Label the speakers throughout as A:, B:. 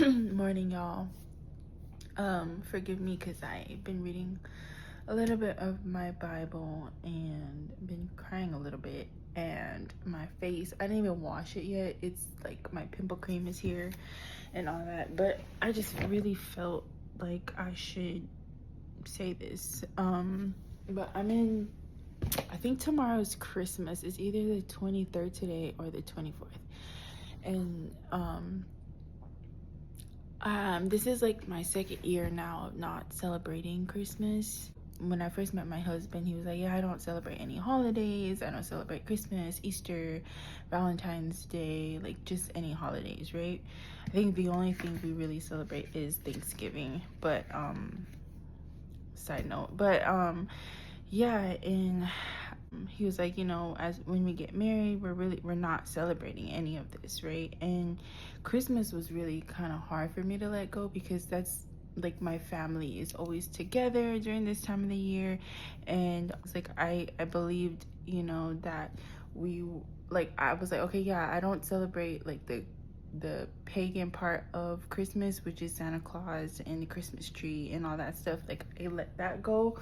A: Morning, y'all. Forgive me because I've been reading a little bit of my Bible and been crying a little bit. And my face, I didn't even wash it yet. It's like my pimple cream is here and all that. But I just really felt like I should say this. But I think tomorrow's Christmas. It's either the 23rd today or the 24th. And this is like my second year now not celebrating Christmas. When I first met my husband, he was like, yeah, I don't celebrate any holidays. I don't celebrate Christmas, Easter, Valentine's Day, like just any holidays, right? I think the only thing we really celebrate is Thanksgiving. But side note. But yeah, and he was like, as when we get married, we're not celebrating any of this, right? And Christmas was really kind of hard for me to let go because that's like my family is always together during this time of the year. And I was like, I believed, that we, like, I was like, okay, yeah, I don't celebrate like the pagan part of Christmas, which is Santa Claus and the Christmas tree and all that stuff. Like, I let that go.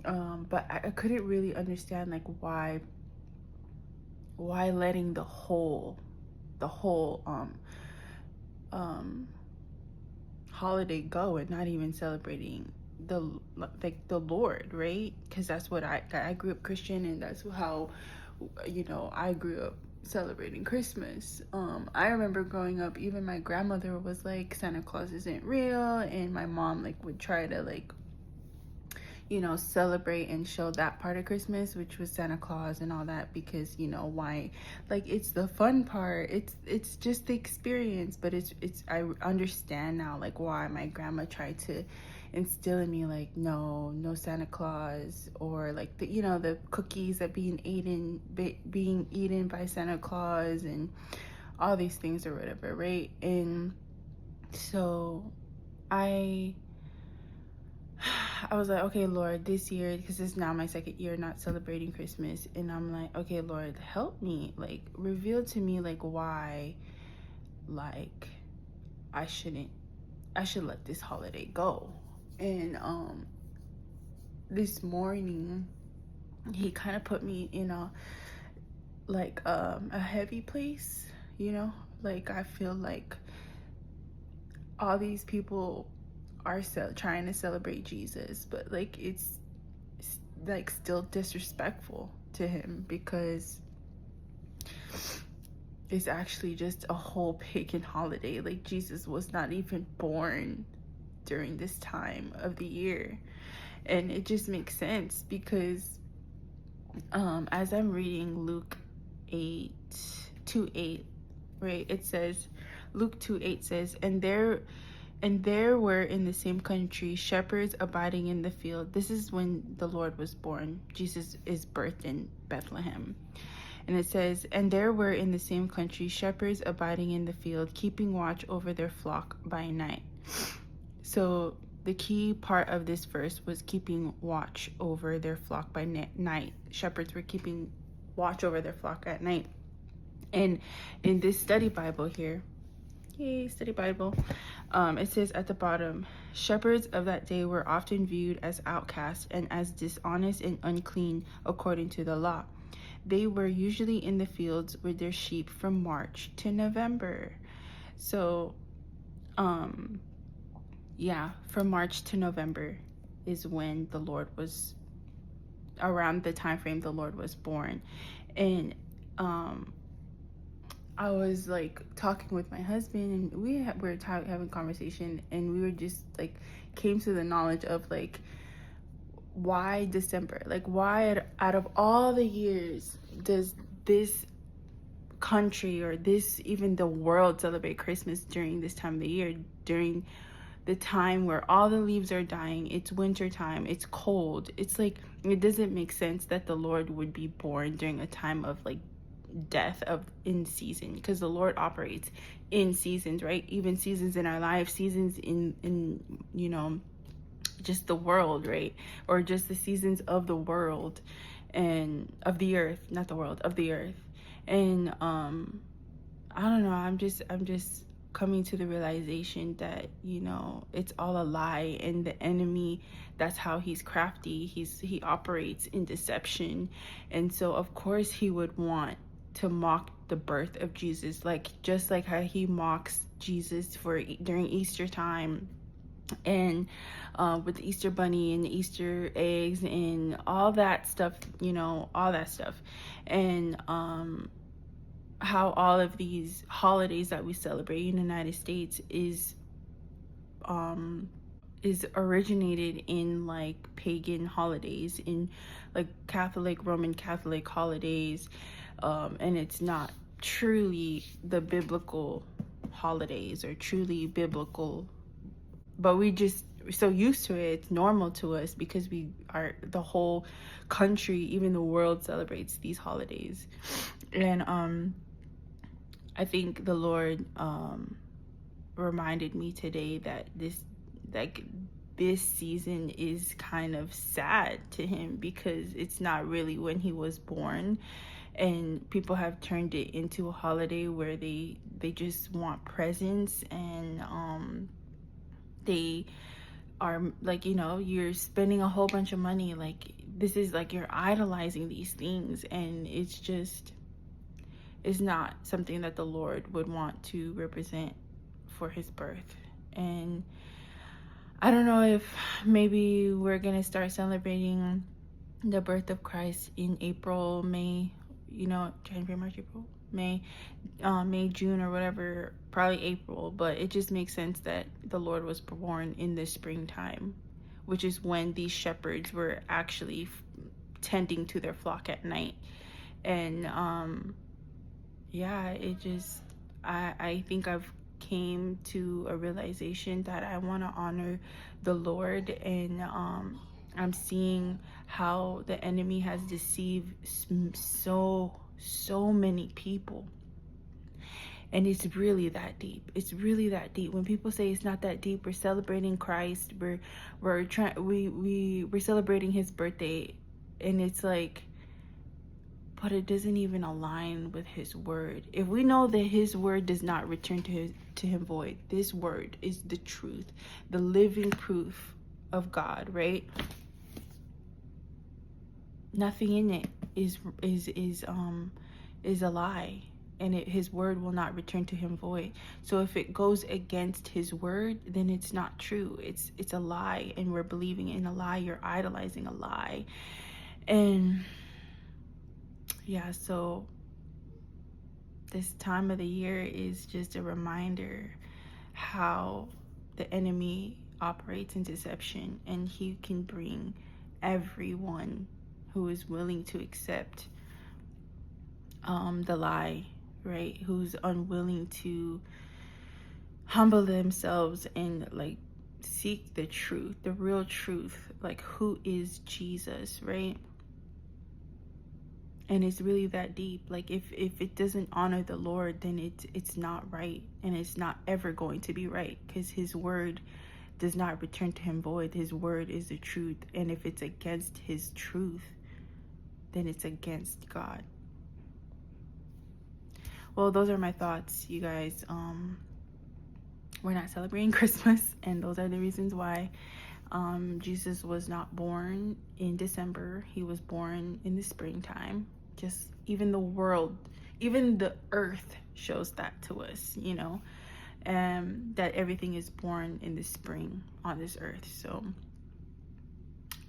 A: But I couldn't really understand like why letting the whole holiday go and not even celebrating the Lord, right? Because that's what I grew up Christian, and that's how I grew up celebrating Christmas. I remember growing up, even my grandmother was like, Santa Claus isn't real, and my mom like would try to like celebrate and show that part of Christmas, which was Santa Claus and all that, because why, like, it's the fun part, it's just the experience. But it's I understand now like why my grandma tried to instill in me like no Santa Claus, or like the cookies that being eaten by Santa Claus and all these things or whatever, right? And so I was like, okay, Lord, this year, because this is now my second year not celebrating Christmas, and I'm like, okay, Lord, help me, like, reveal to me, like, why, like, I should let this holiday go. And this morning, he kind of put me in a heavy place, like, I feel like all these people are trying to celebrate Jesus, but like it's like still disrespectful to him, because it's actually just a whole pagan holiday. Like, Jesus was not even born during this time of the year. And it just makes sense because as I'm reading Luke 8:2-8, right, it says, Luke 2:8 says, and there were in the same country shepherds abiding in the field. This is when the Lord was born. Jesus is birthed in Bethlehem. And it says, and there were in the same country shepherds abiding in the field, keeping watch over their flock by night. So the key part of this verse was keeping watch over their flock by night. Shepherds were keeping watch over their flock at night. And in this study Bible here, study Bible, it says at the bottom, shepherds of that day were often viewed as outcasts and as dishonest and unclean according to the law. They were usually in the fields with their sheep from March to November. So from March to November is when the Lord was, around the time frame the Lord was born. And I was like talking with my husband, and we were having conversation, and we were just like came to the knowledge of like, why December? Like, why out of all the years does this country, or this, even the world, celebrate Christmas during this time of the year, during the time where all the leaves are dying? It's winter time, it's cold. It's like, it doesn't make sense that the Lord would be born during a time of like death of in season, because the Lord operates in seasons, right? Even seasons in our life, seasons in just the world, right? Or just the seasons of the world and of the earth, not the world, of the earth. And I don't know, I'm just coming to the realization that, you know, it's all a lie, and the enemy, that's how he's crafty. He operates in deception. And so of course he would want to mock the birth of Jesus, like just like how he mocks Jesus for during Easter time, and with the Easter bunny and the Easter eggs and all that stuff, you know, all that stuff. And how all of these holidays that we celebrate in the United States is originated in like pagan holidays, in like Roman Catholic holidays, and it's not truly the biblical holidays or truly biblical, but we just so used to it, it's normal to us because we are, the whole country, even the world, celebrates these holidays. And I think the Lord reminded me today that this season is kind of sad to him, because it's not really when he was born, and people have turned it into a holiday where they just want presents, and they are like, you know, you're spending a whole bunch of money, like this is like you're idolizing these things, and it's not something that the Lord would want to represent for his birth. And I don't know if maybe we're gonna start celebrating the birth of Christ in April, May, you know, January, March, April, May, June, or whatever, probably April. But it just makes sense that the Lord was born in the springtime, which is when these shepherds were actually tending to their flock at night. And yeah, it just, I think I've came to a realization that I want to honor the Lord. And I'm seeing how the enemy has deceived so many people, and it's really that deep. It's really that deep. When people say it's not that deep, we're celebrating Christ, we're celebrating his birthday, and it's like, but it doesn't even align with his word. If we know that his word does not return to him void, this word is the truth, the living proof of God, right? Nothing in it is a lie, and his word will not return to him void. So if it goes against his word, then it's not true. It's a lie, and we're believing in a lie. You're idolizing a lie. And yeah, so this time of the year is just a reminder how the enemy operates in deception, and he can bring everyone who is willing to accept the lie, right? Who's unwilling to humble themselves and like seek the truth, the real truth, like who is Jesus, right? And it's really that deep. Like if it doesn't honor the Lord, then it's not right, and it's not ever going to be right, because his word does not return to him void. His word is the truth, and if it's against his truth, then it's against God. Well, those are my thoughts, you guys. We're not celebrating Christmas, and those are the reasons why. Jesus was not born in December. He was born in the springtime. Just even the world, even the earth shows that to us, you know, that everything is born in the spring on this earth. So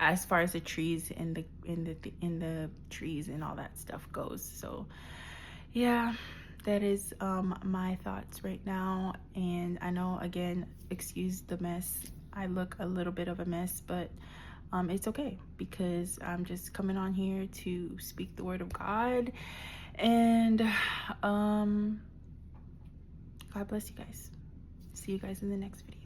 A: as far as the trees and the trees and all that stuff goes. So yeah, that is my thoughts right now. And I know, again, excuse the mess, I look a little bit of a mess, but it's okay, because I'm just coming on here to speak the word of God. And God bless you guys. See you guys in the next video.